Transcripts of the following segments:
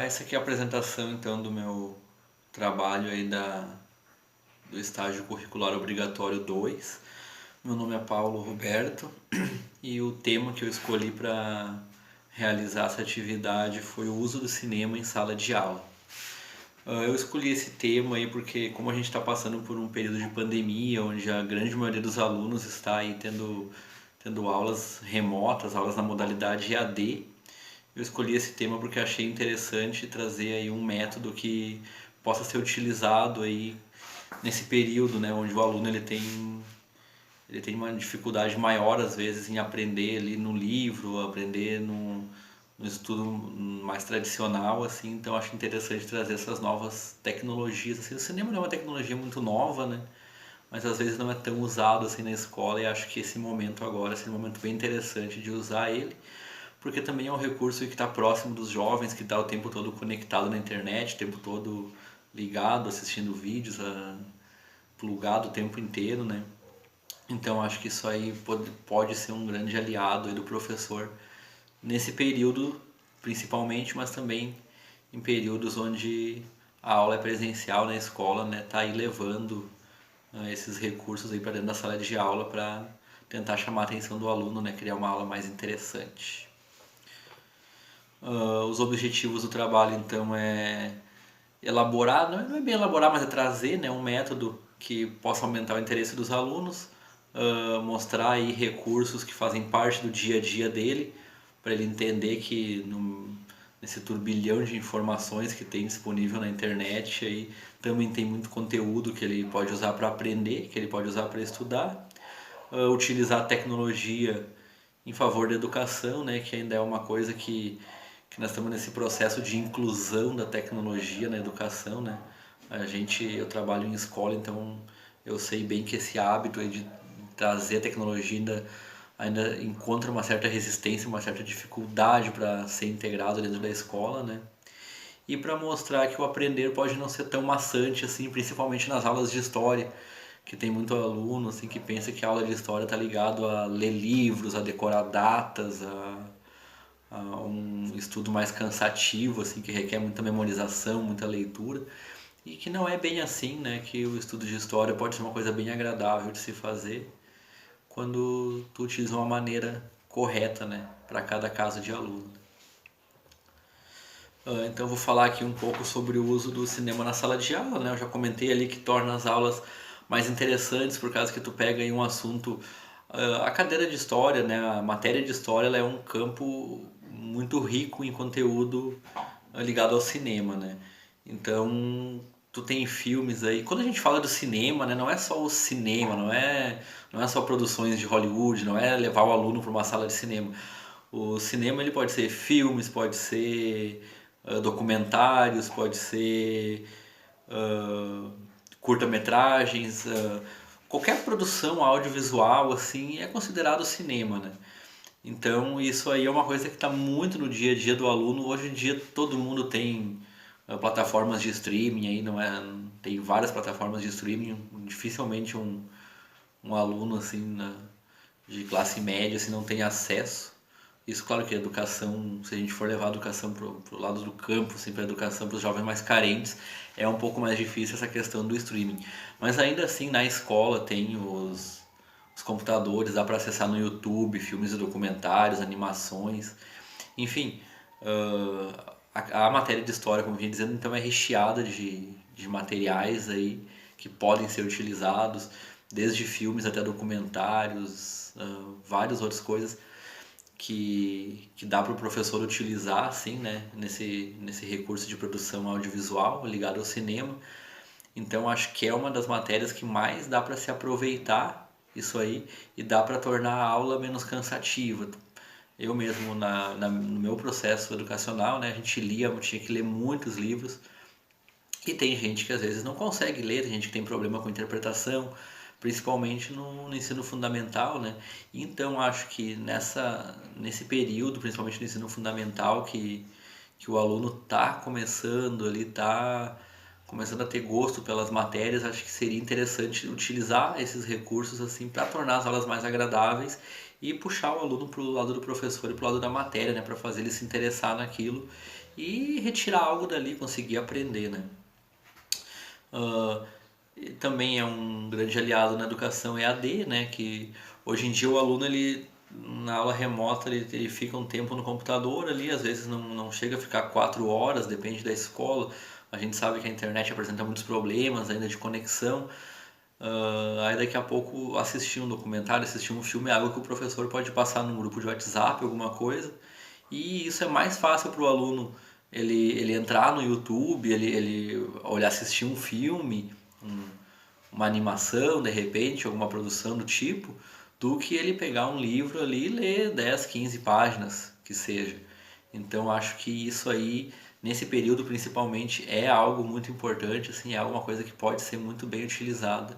Essa aqui é a apresentação então do meu trabalho aí do estágio curricular obrigatório 2. Meu nome é Paulo Roberto e o tema que eu escolhi para realizar essa atividade foi o uso do cinema em sala de aula. Eu escolhi esse tema aí porque, como a gente está passando por um período de pandemia, onde a grande maioria dos alunos está aí tendo aulas remotas, aulas na modalidade EAD. Eu escolhi esse tema porque achei interessante trazer aí um método que possa ser utilizado aí nesse período, né, onde o aluno ele tem uma dificuldade maior às vezes em aprender ali no livro, aprender no estudo mais tradicional, assim. Então acho interessante trazer essas novas tecnologias, assim. O cinema não é uma tecnologia muito nova, né, mas às vezes não é tão usado assim na escola, e acho que esse momento agora é um momento bem interessante de usar ele, porque também é um recurso que está próximo dos jovens, que está o tempo todo conectado na internet, o tempo todo ligado, assistindo vídeos, plugado o tempo inteiro, né? Então acho que isso aí pode ser um grande aliado aí do professor nesse período, principalmente, mas também em períodos onde a aula é presencial na escola, né? Tá aí levando esses recursos aí para dentro da sala de aula para tentar chamar a atenção do aluno, né? Criar uma aula mais interessante. Os objetivos do trabalho então é elaborar, não é bem elaborar, mas é trazer, né, um método que possa aumentar o interesse dos alunos, mostrar aí recursos que fazem parte do dia a dia dele, para ele entender que nesse turbilhão de informações que tem disponível na internet, aí também tem muito conteúdo que ele pode usar para aprender, que ele pode usar para estudar. Utilizar a tecnologia em favor da educação, né, que ainda é uma coisa que nós estamos nesse processo de inclusão da tecnologia na educação, né? Eu trabalho em escola, então eu sei bem que esse hábito aí de trazer a tecnologia ainda encontra uma certa resistência, uma certa dificuldade para ser integrado dentro da escola, né? E para mostrar que o aprender pode não ser tão maçante assim, principalmente nas aulas de história, que tem muito aluno assim que pensa que a aula de história está ligado a ler livros, a decorar datas, a um estudo mais cansativo, assim, que requer muita memorização, muita leitura, e que não é bem assim, né? Que o estudo de história pode ser uma coisa bem agradável de se fazer quando tu utiliza uma maneira correta, né, para cada caso de aluno. Então eu vou falar aqui um pouco sobre o uso do cinema na sala de aula, né? Eu já comentei ali que torna as aulas mais interessantes por causa que tu pega aí um assunto, a cadeira de história, né? A matéria de história, ela é um campo muito rico em conteúdo ligado ao cinema, né? Então tu tem filmes aí. Quando a gente fala do cinema, né? Não é só o cinema, não é só produções de Hollywood, não é levar o aluno para uma sala de cinema. O cinema ele pode ser filmes, pode ser documentários, pode ser curta-metragens, qualquer produção audiovisual assim é considerado cinema, né? Então isso aí é uma coisa que está muito no dia a dia do aluno. Hoje em dia todo mundo tem plataformas de streaming aí, não é? Tem várias plataformas de streaming. Dificilmente um aluno assim de classe média assim não tem acesso. Isso, claro que a educação, se a gente for levar a educação para o lado do campo, assim, para a educação para os jovens mais carentes, é um pouco mais difícil essa questão do streaming. Mas ainda assim, na escola tem os computadores, dá para acessar no YouTube filmes e documentários, animações, enfim. A matéria de história, como eu vinha dizendo, então é recheada de materiais aí que podem ser utilizados, desde filmes até documentários, várias outras coisas que dá para o professor utilizar assim, né, nesse recurso de produção audiovisual ligado ao cinema. Então acho que é uma das matérias que mais dá para se aproveitar isso aí e dá para tornar a aula menos cansativa. Eu mesmo no meu processo educacional, né, a gente tinha que ler muitos livros, e tem gente que às vezes não consegue ler, tem gente que tem problema com interpretação, principalmente no ensino fundamental, né? Então acho que nesse período, principalmente no ensino fundamental, que o aluno está começando ali, está começando a ter gosto pelas matérias, acho que seria interessante utilizar esses recursos assim para tornar as aulas mais agradáveis e puxar o aluno para o lado do professor e para o lado da matéria, né, para fazer ele se interessar naquilo e retirar algo dali, conseguir aprender, né. E também é um grande aliado na educação EAD, né, que hoje em dia o aluno ele na aula remota ele fica um tempo no computador ali, às vezes não chega a ficar 4 horas, depende da escola. A gente sabe que a internet apresenta muitos problemas ainda de conexão. Aí daqui a pouco assistir um documentário, assistir um filme é algo que o professor pode passar num grupo de WhatsApp, alguma coisa. E isso é mais fácil para o aluno ele entrar no YouTube, ele olhar, assistir um filme, uma animação, de repente, alguma produção do tipo, do que ele pegar um livro ali e ler 10, 15 páginas, que seja. Então acho que isso aí, nesse período principalmente, é algo muito importante, assim, é alguma coisa que pode ser muito bem utilizada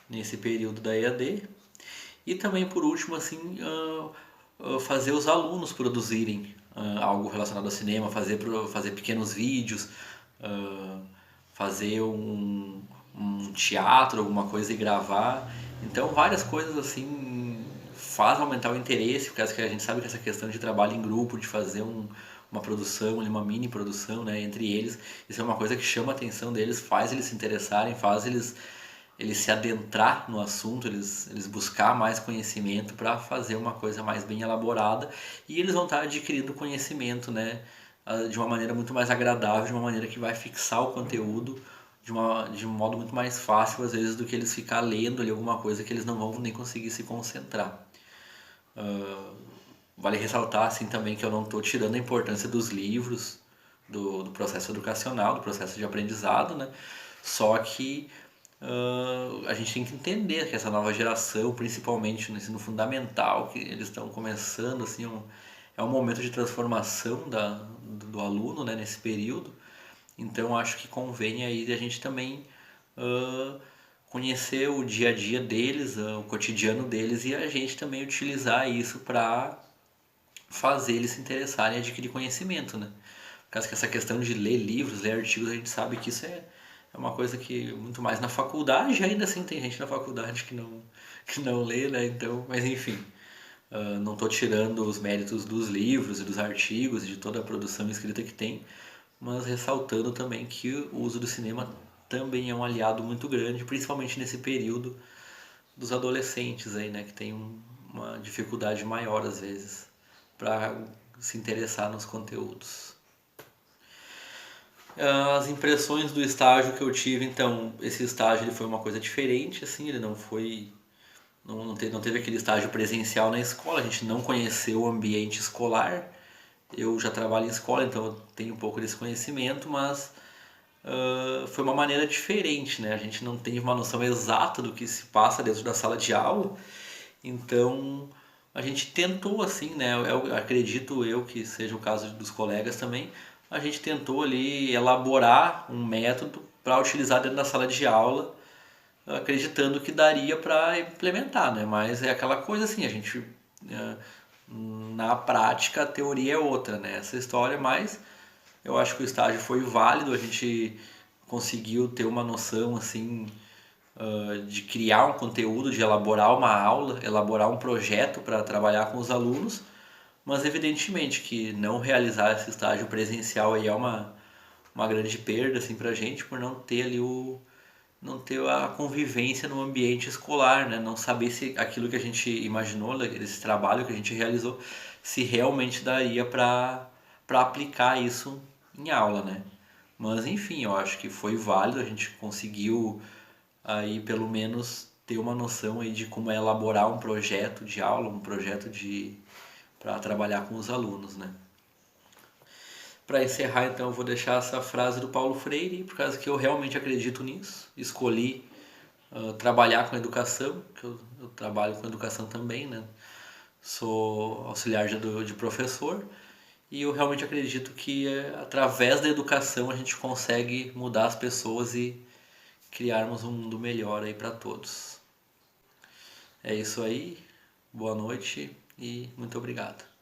nesse período da EAD. E também, por último, assim, fazer os alunos produzirem algo relacionado ao cinema, fazer pequenos vídeos, fazer um teatro, alguma coisa e gravar. Então, várias coisas assim faz aumentar o interesse, porque a gente sabe que essa questão de trabalho em grupo, de fazer uma produção, uma mini produção, né, entre eles, isso é uma coisa que chama a atenção deles, faz eles se interessarem, faz eles se adentrar no assunto, eles buscar mais conhecimento para fazer uma coisa mais bem elaborada e eles vão estar adquirindo conhecimento, né, de uma maneira muito mais agradável, de uma maneira que vai fixar o conteúdo de um modo muito mais fácil, às vezes, do que eles ficar lendo ali alguma coisa que eles não vão nem conseguir se concentrar. Vale ressaltar assim também que eu não estou tirando a importância dos livros, do processo educacional, do processo de aprendizado, né? Só que a gente tem que entender que essa nova geração, principalmente no ensino fundamental, que eles estão começando, assim, é um momento de transformação do aluno, né, nesse período. Então acho que convém aí a gente também conhecer o dia a dia deles, o cotidiano deles e a gente também utilizar isso para fazer eles se interessarem e adquirir conhecimento, né? Por causa que essa questão de ler livros, ler artigos, a gente sabe que isso é uma coisa que muito mais na faculdade, ainda assim tem gente na faculdade que não lê, né? Então, mas enfim, não estou tirando os méritos dos livros e dos artigos e de toda a produção escrita que tem, mas ressaltando também que o uso do cinema também é um aliado muito grande, principalmente nesse período dos adolescentes aí, né, que tem uma dificuldade maior às vezes para se interessar nos conteúdos. As impressões do estágio que eu tive, então, esse estágio ele foi uma coisa diferente, assim, ele não foi, não teve aquele estágio presencial na escola, a gente não conheceu o ambiente escolar. Eu já trabalho em escola, então eu tenho um pouco desse conhecimento, mas foi uma maneira diferente, né? A gente não tem uma noção exata do que se passa dentro da sala de aula, então a gente tentou assim, né? Eu acredito eu que seja o caso dos colegas também. A gente tentou ali elaborar um método para utilizar dentro da sala de aula, acreditando que daria para implementar, né? Mas é aquela coisa assim, a gente na prática a teoria é outra, né? Essa história, mas eu acho que o estágio foi válido, a gente conseguiu ter uma noção assim de criar um conteúdo, de elaborar uma aula, elaborar um projeto para trabalhar com os alunos, mas evidentemente que não realizar esse estágio presencial aí é uma grande perda assim, para a gente por não ter ali não ter a convivência no ambiente escolar, né? Não saber se aquilo que a gente imaginou, esse trabalho que a gente realizou, se realmente daria para aplicar isso em aula, né? Mas enfim, eu acho que foi válido, a gente conseguiu aí pelo menos ter uma noção aí de como é elaborar um projeto de aula, um projeto de para trabalhar com os alunos, né? Para encerrar, então, eu vou deixar essa frase do Paulo Freire, por causa que eu realmente acredito nisso. Escolhi trabalhar com educação, que eu trabalho com educação também, né? Sou auxiliar de professor e eu realmente acredito que através da educação a gente consegue mudar as pessoas e criarmos um mundo melhor aí para todos. É isso aí, boa noite e muito obrigado.